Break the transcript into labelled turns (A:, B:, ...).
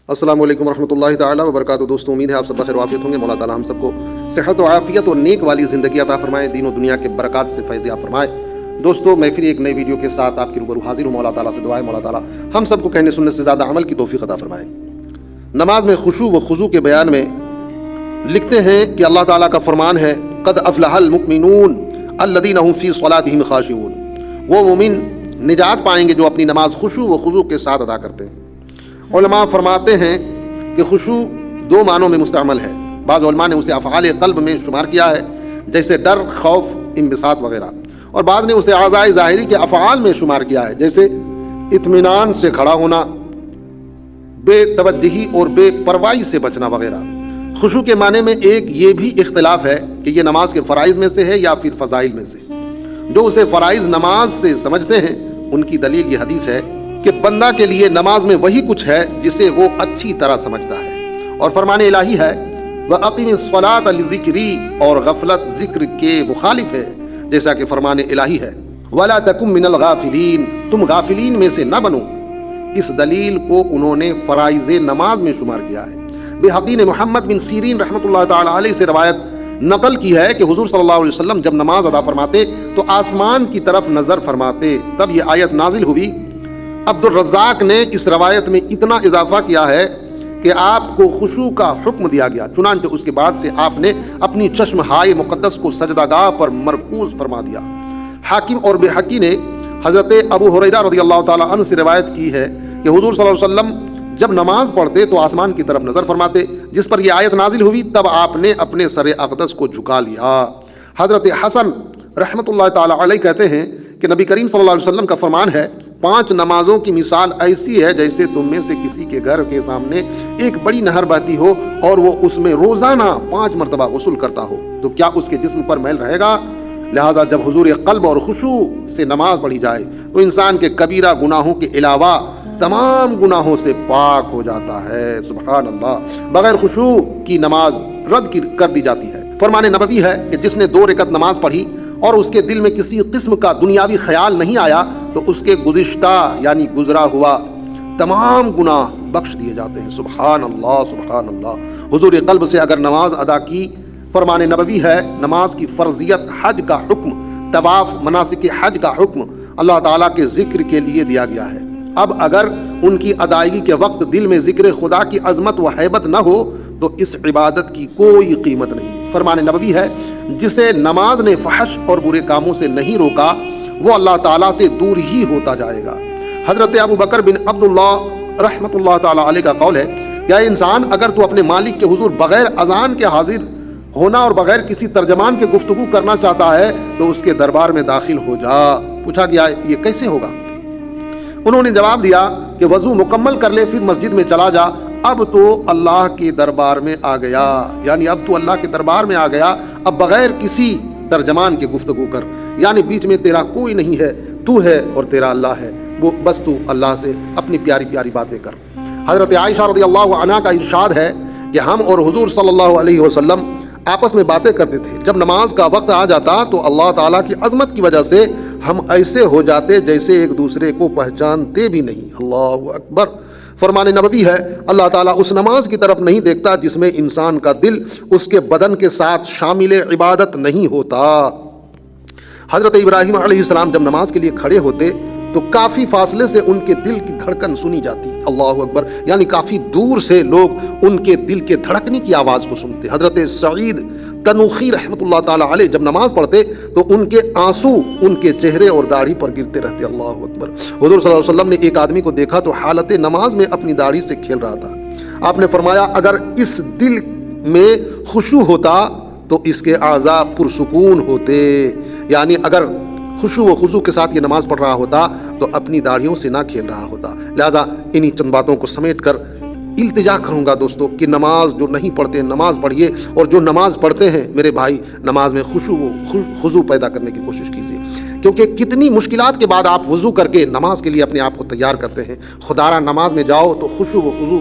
A: السلام علیکم ورحمۃ اللہ تعالیٰ وبرکاتہ۔ دوستوں، امید ہے آپ سب بخیر وعافیت ہوں گے۔ مولا تعالیٰ ہم سب کو صحت و عافیت اور نیک والی زندگی عطا فرمائے، دین و دنیا کے برکات سے فیض یاب فرمائے۔ دوستوں، میں پھر ایک نئی ویڈیو کے ساتھ آپ کے روبرو حاضر ہوں۔ مولا تعالیٰ سے دعا ہے مولا تعالیٰ ہم سب کو کہنے سننے سے زیادہ عمل کی توفیق عطا فرمائے۔ نماز میں خشوع و خضوع کے بیان میں لکھتے ہیں کہ اللہ تعالیٰ کا فرمان ہے، قد افلح المؤمنون الذین هم فی صلاتهم خاشعون۔ وہ مومن نجات پائیں گے جو اپنی نماز خشوع و خضوع کے ساتھ ادا کرتے ہیں۔ علماء فرماتے ہیں کہ خشوع دو معنوں میں مستعمل ہے۔ بعض علماء نے اسے افعال قلب میں شمار کیا ہے، جیسے ڈر، خوف، انبساط وغیرہ، اور بعض نے اسے اعضاء ظاہری کے افعال میں شمار کیا ہے، جیسے اطمینان سے کھڑا ہونا، بے توجہی اور بے پرواہی سے بچنا وغیرہ۔ خشوع کے معنی میں ایک یہ بھی اختلاف ہے کہ یہ نماز کے فرائض میں سے ہے یا پھر فضائل میں سے۔ جو اسے فرائض نماز سے سمجھتے ہیں ان کی دلیل یہ حدیث ہے کہ بندہ کے لیے نماز میں وہی کچھ ہے جسے وہ اچھی طرح سمجھتا ہے، اور فرمان الہی ہے وَأَقِمِ الصَّلَاةَ لِلذِّكْرِ، اور غفلت ذکر کے مخالف ہے، جیسا کہ فرمان الہی ہے وَلَا تَكُن مِّنَ الْغَافِلِينَ، تم غافلین میں سے نہ بنو۔ اس دلیل کو انہوں نے فرائض نماز میں شمار کیا ہے۔ بحقی نے محمد بن سیرین رحمۃ اللہ تعالی علیہ سے روایت نقل کی ہے کہ حضور صلی اللہ علیہ وسلم جب نماز ادا فرماتے تو آسمان کی طرف نظر فرماتے۔ تب یہ آیت نازل ہوئی۔ عبد الرزاق نے اس روایت میں اتنا اضافہ کیا ہے کہ آپ کو خشوع کا حکم دیا گیا، چنانچہ اس کے بعد سے آپ نے اپنی چشم ہائے مقدس کو سجدہ گاہ پر مرکوز فرما دیا۔ حاکم اور بحقی نے حضرت ابو ہریرہ رضی اللہ تعالی عنہ سے روایت کی ہے کہ حضور صلی اللہ علیہ وسلم جب نماز پڑھتے تو آسمان کی طرف نظر فرماتے، جس پر یہ آیت نازل ہوئی۔ تب آپ نے اپنے سر اقدس کو جھکا لیا۔ حضرت حسن رحمۃ اللہ تعالی علیہ کہتے ہیں کہ نبی کریم صلی اللہ علیہ وسلم کا فرمان ہے، 5 نمازوں کی مثال ایسی ہے جیسے تم میں سے کسی کے گھر کے سامنے ایک بڑی نہر بہتی ہو اور وہ اس میں روزانہ 5 مرتبہ غسل کرتا ہو، تو کیا اس کے جسم پر میل رہے گا؟ لہٰذا جب حضور قلب اور خشوع سے نماز پڑھی جائے تو انسان کے کبیرہ گناہوں کے علاوہ تمام گناہوں سے پاک ہو جاتا ہے۔ سبحان اللہ۔ بغیر خشوع کی نماز رد کر دی جاتی ہے۔ فرمان نبوی ہے کہ جس نے 2 رکعت نماز پڑھی اور اس کے دل میں کسی قسم کا دنیاوی خیال نہیں آیا تو اس کے گزشتہ یعنی گزرا ہوا تمام گناہ بخش دیے جاتے ہیں۔ سبحان اللہ، سبحان اللہ۔ حضور قلب سے اگر نماز ادا کی، فرمان نبوی ہے، نماز کی فرضیت، حج کا حکم، طواف، مناسک حج کا حکم اللہ تعالیٰ کے ذکر کے لیے دیا گیا ہے۔ اب اگر ان کی ادائیگی کے وقت دل میں ذکر خدا کی عظمت و ہیبت نہ ہو تو اس عبادت کی کوئی قیمت نہیں۔ فرمان نبوی ہے، جسے نماز نے فحش اور برے کاموں سے نہیں روکا وہ اللہ تعالیٰ سے دور ہی ہوتا جائے گا۔ حضرت ابو بکر بن عبداللہ رحمۃ اللہ تعالیٰ علیہ کا قول ہے کہ اے انسان، اگر تو اپنے مالک کے حضور بغیر اذان کے حاضر ہونا اور بغیر کسی ترجمان کے گفتگو کرنا چاہتا ہے تو اس کے دربار میں داخل ہو جا۔ پوچھا گیا یہ کیسے ہوگا؟ انہوں نے جواب دیا کہ وضو مکمل کر لے، پھر مسجد میں چلا جا، اب تو اللہ کے دربار میں آ گیا، یعنی اب تو اللہ کے دربار میں آ گیا، اب بغیر کسی ترجمان کے گفتگو کر، یعنی بیچ میں تیرا کوئی نہیں ہے، تو ہے اور تیرا اللہ ہے، وہ بس تو اللہ سے اپنی پیاری پیاری باتیں کر۔ حضرت عائشہ رضی اللہ عنہا کا ارشاد ہے کہ ہم اور حضور صلی اللہ علیہ وسلم آپس میں باتیں کرتے تھے، جب نماز کا وقت آ جاتا تو اللہ تعالیٰ کی عظمت کی وجہ سے ہم ایسے ہو جاتے جیسے ایک دوسرے کو پہچانتے بھی نہیں۔ اللہ اکبر۔ فرمان نبوی ہے، اللہ تعالیٰ اس نماز کی طرف نہیں دیکھتا جس میں انسان کا دل اس کے بدن کے ساتھ شامل عبادت نہیں ہوتا۔ حضرت ابراہیم علیہ السلام جب نماز کے لیے کھڑے ہوتے تو کافی فاصلے سے ان کے دل کی دھڑکن سنی جاتی۔ اللہ اکبر، یعنی کافی دور سے لوگ ان کے دل کے دھڑکنے کی آواز کو سنتے۔ حضرت سعید تنوخی رحمۃ اللہ تعالی علیہ جب نماز پڑھتے تو ان کے آنسو ان کے چہرے اور داڑھی پر گرتے رہتے۔ اللہ اکبر۔ حضور صلی اللہ علیہ وسلم نے ایک آدمی کو دیکھا تو حالت نماز میں اپنی داڑھی سے کھیل رہا تھا۔ آپ نے فرمایا اگر اس دل میں خشوع ہوتا تو اس کے اعضاء پرسکون ہوتے، یعنی اگر خشوع و خضوع کے ساتھ یہ نماز پڑھ رہا ہوتا تو اپنی داڑھیوں سے نہ کھیل رہا ہوتا۔ لہذا انہی چند باتوں کو سمیٹ کر التجا کروں گا دوستو کہ نماز جو نہیں پڑھتے نماز پڑھیے، اور جو نماز پڑھتے ہیں میرے بھائی نماز میں خشوع و خضوع پیدا کرنے کی کوشش کیجیے، کیونکہ کتنی مشکلات کے بعد آپ وضو کر کے نماز کے لیے اپنے آپ کو تیار کرتے ہیں۔ خدا را نماز میں جاؤ تو خشوع و خضوع